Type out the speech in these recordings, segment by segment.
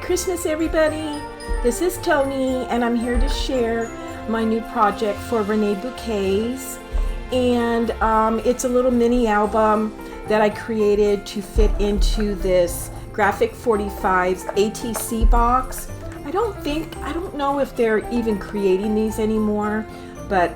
Christmas, everybody. This is Toni, and I'm here to share my new project for Reneabouquets. And it's a little mini album that I created to fit into this Graphic 45's ATC box. I don't know if they're even creating these anymore, but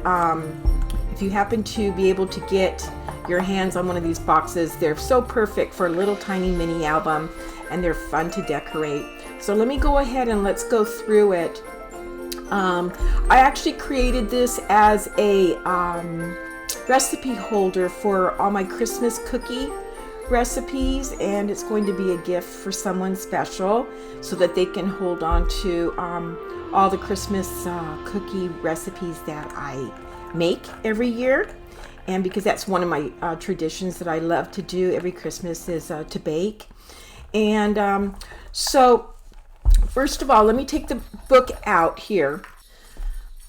if you happen to be able to get your hands on one of these boxes, they're so perfect for a little tiny mini album, and they're fun to decorate. So let me go ahead and let's go through it. I actually created this as a recipe holder for all my Christmas cookie recipes, and it's going to be a gift for someone special so that they can hold on to all the Christmas cookie recipes that I make every year. And because that's one of my traditions that I love to do every Christmas is to bake. And so first of all, let me take the book out here.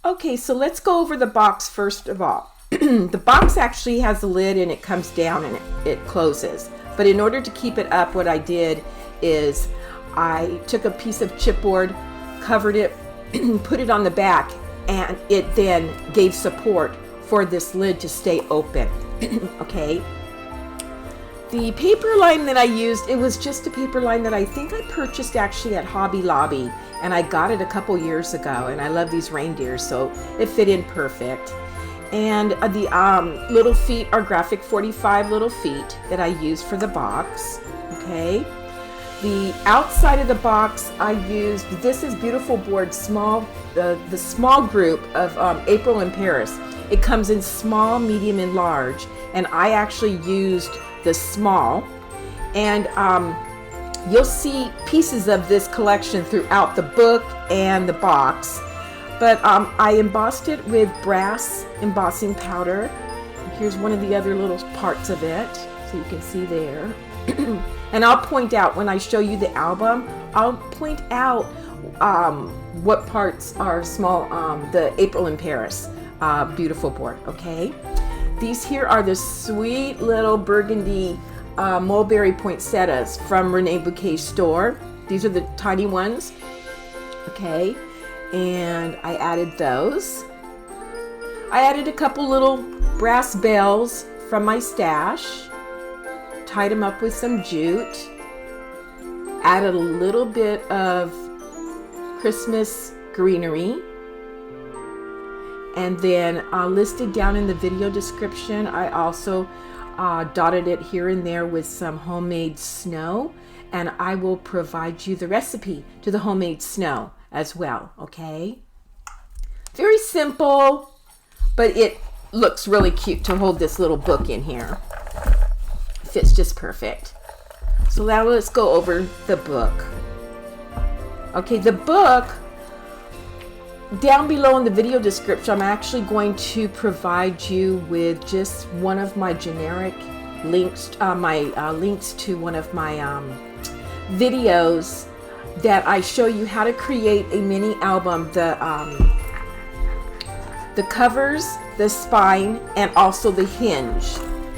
Okay, so let's go over the box first of all. The box actually has a lid and it comes down and it closes. But in order to keep it up, what I did is I took a piece of chipboard, covered it, put it on the back, and it then gave support for this lid to stay open. Okay. The paper line that I used, it was just a paper line that I think I purchased actually at Hobby Lobby, and I got it a couple years ago, and I love these reindeers, so it fit in perfect. And the little feet are Graphic 45 little feet that I used for the box. Okay. The outside of the box I used, this is Beautiful Board small, the small group of April in Paris. It comes in small, medium, and large, and I actually used the small, and you'll see pieces of this collection throughout the book and the box. But I embossed it with brass embossing powder. Here's one of the other little parts of it, so you can see there. And I'll point out when I show you the album, I'll point out what parts are small, the April in Paris Beautiful Board, okay? These here are the sweet little burgundy mulberry poinsettias from Reneabouquets store. These are the tiny ones, okay? And I added those. I added a couple little brass bells from my stash, tied them up with some jute, added a little bit of Christmas greenery, and then listed down in the video description, I also dotted it here and there with some homemade snow, and I will provide you the recipe to the homemade snow as well, okay? Very simple, but it looks really cute to hold this little book in here. Fits just perfect. So now let's go over the book. Okay, the book, down below in the video description, I'm actually going to provide you with just one of my generic links, links to one of my videos that I show you how to create a mini album, the covers, the spine, and also the hinge,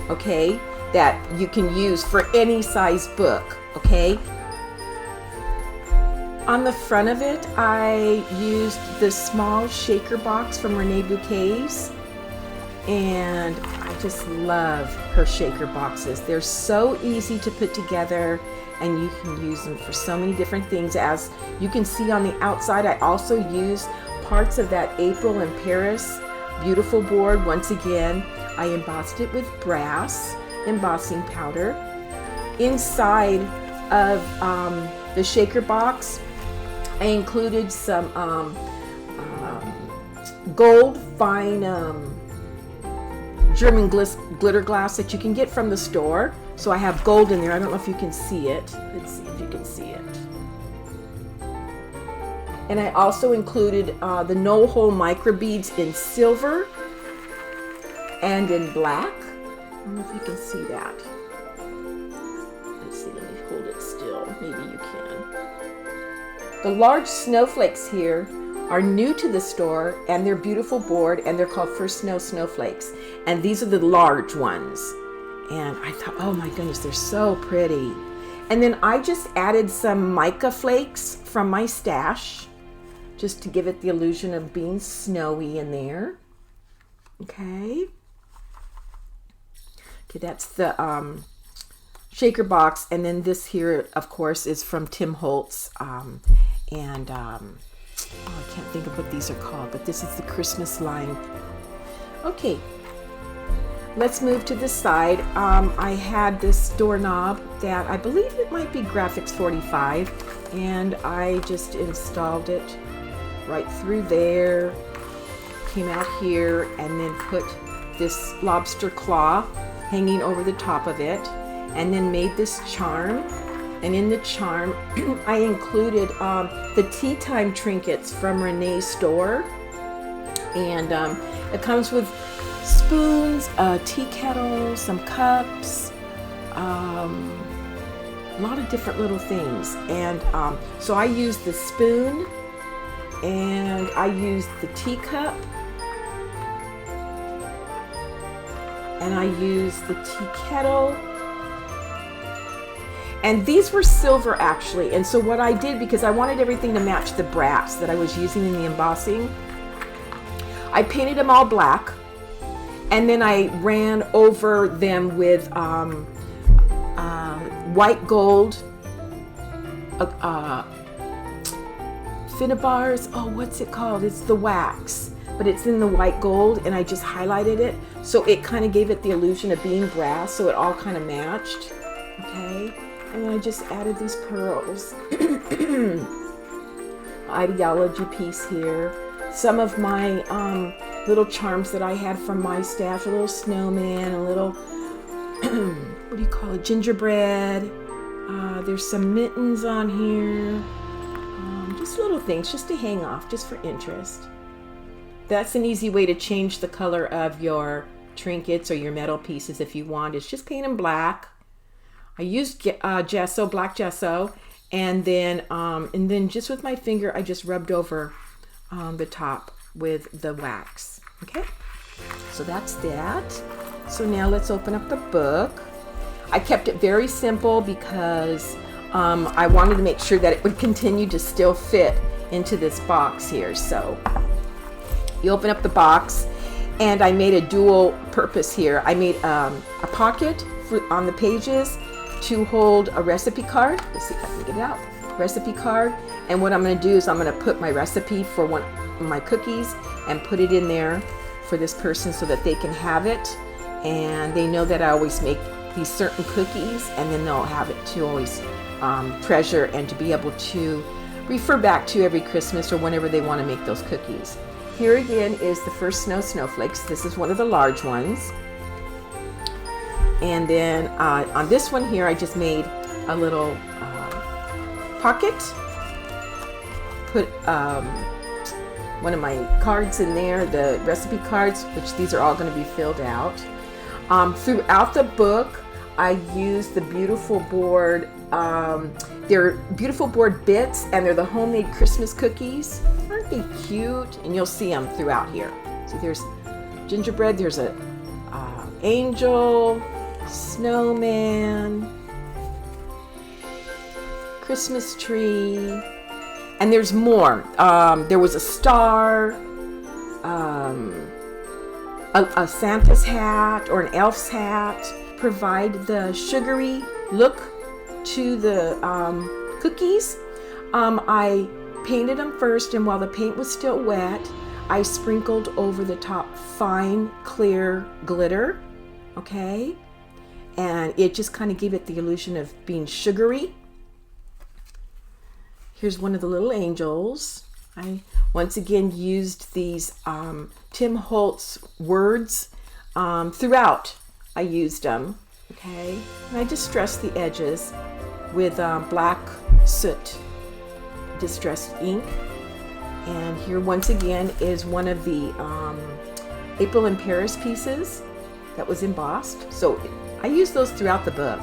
okay, that you can use for any size book, okay. On the front of it, I used the small shaker box from Reneabouquets, and I just love her shaker boxes. They're so easy to put together, and you can use them for so many different things. As you can see on the outside, I also used parts of that April in Paris Beautiful Board. Once again, I embossed it with brass embossing powder. Inside of the shaker box, I included some gold fine German glitter glass that you can get from the store. So I have gold in there. I don't know if you can see it. Let's see if you can see it. And I also included the no-hole micro beads in silver and in black. I don't know if you can see that. Let's see, let me hold it still. Maybe you can. The large snowflakes here are new to the store, and they're Beautiful Board, and they're called First Snow Snowflakes. And these are the large ones. And I thought, oh my goodness, they're so pretty. And then I just added some mica flakes from my stash, just to give it the illusion of being snowy in there. Okay. Okay, that's the shaker box. And then this here, of course, is from Tim Holtz. Oh, I can't think of what these are called, but this is the Christmas line. Okay, let's move to the side. I had this doorknob that I believe it might be Graphics 45, and I just installed it right through there, came out here, and then put this lobster claw hanging over the top of it, and then made this charm. And in the charm, I included the tea time trinkets from Renee's store. And it comes with spoons, a tea kettle, some cups, a lot of different little things. And so I used the spoon, and I used the teacup, and I used the tea kettle. And these were silver actually. And so what I did, because I wanted everything to match the brass that I was using in the embossing, I painted them all black, and then I ran over them with white gold, Finnebars. Oh, what's it called? It's the wax, but it's in the white gold, and I just highlighted it. So it kind of gave it the illusion of being brass, so it all kind of matched. Okay. And I just added these pearls. Ideology piece here. Some of my little charms that I had from my stash. A little snowman, a little, what do you call it, gingerbread. There's some mittens on here. Just little things, just to hang off, just for interest. That's an easy way to change the color of your trinkets or your metal pieces if you want. It's just paint them black. I used gesso, black gesso, and then just with my finger, I just rubbed over the top with the wax. Okay, so that's that. So now let's open up the book. I kept it very simple because I wanted to make sure that it would continue to still fit into this box here. So you open up the box, and I made a dual purpose here. I made a pocket on the pages to hold a recipe card. Let's see if I can get it out. Recipe card. And what I'm going to do is I'm going to put my recipe for one of my cookies and put it in there for this person so that they can have it. And they know that I always make these certain cookies, and then they'll have it to always treasure and to be able to refer back to every Christmas or whenever they want to make those cookies. Here again is the first snowflakes. This is one of the large ones. And then on this one here, I just made a little pocket. Put one of my cards in there, the recipe cards, which these are all going to be filled out. Throughout the book, I used the Beautiful Board. They're Beautiful Board bits, and they're the homemade Christmas cookies. Aren't they cute? And you'll see them throughout here. See, there's gingerbread, there's a angel, snowman, Christmas tree, and there's more. There was a star, a Santa's hat or an elf's hat. Provide the sugary look to the cookies. I painted them first, and while the paint was still wet, I sprinkled over the top fine clear glitter. Okay, and it just kind of gave it the illusion of being sugary. Here's one of the little angels. I once again used these Tim Holtz words throughout. I used them. Okay, and I distressed the edges with black soot distressed ink. And here once again is one of the April in Paris pieces that was embossed. So I use those throughout the book.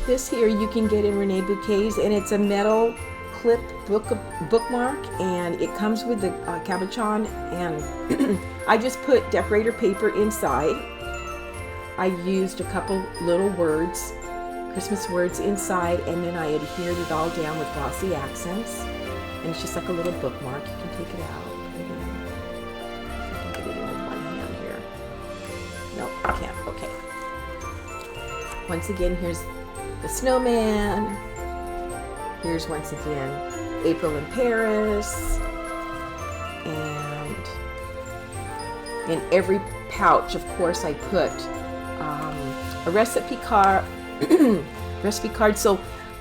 This here you can get in Reneabouquets, and it's a metal clip bookmark, and it comes with the cabochon, and I just put decorator paper inside. I used a couple little words, Christmas words inside, and then I adhered it all down with glossy accents. And it's just like a little bookmark. You can take it out. Put it in. I can get it in with one hand here. No, I can't. Okay. Once again, here's the snowman. Here's once again April in Paris. And in every pouch, of course, I put a recipe card. So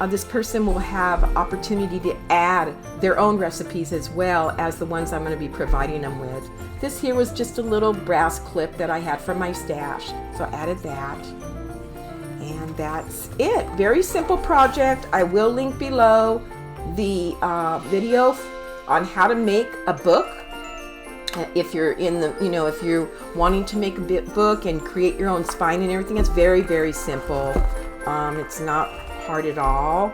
this person will have opportunity to add their own recipes as well as the ones I'm going to be providing them with. This here was just a little brass clip that I had from my stash, so I added that. And that's it. Very simple project. I will link below the video on how to make a book. If you're in the, if you're wanting to make a book and create your own spine and everything, it's very, very simple. It's not hard at all.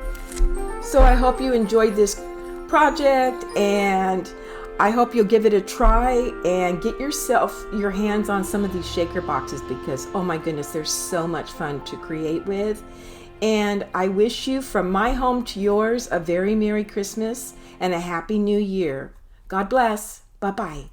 So I hope you enjoyed this project, and I hope you'll give it a try and get your hands on some of these shaker boxes, because oh my goodness, they're so much fun to create with. And I wish you, from my home to yours, a very Merry Christmas and a Happy New Year. God bless. Bye-bye.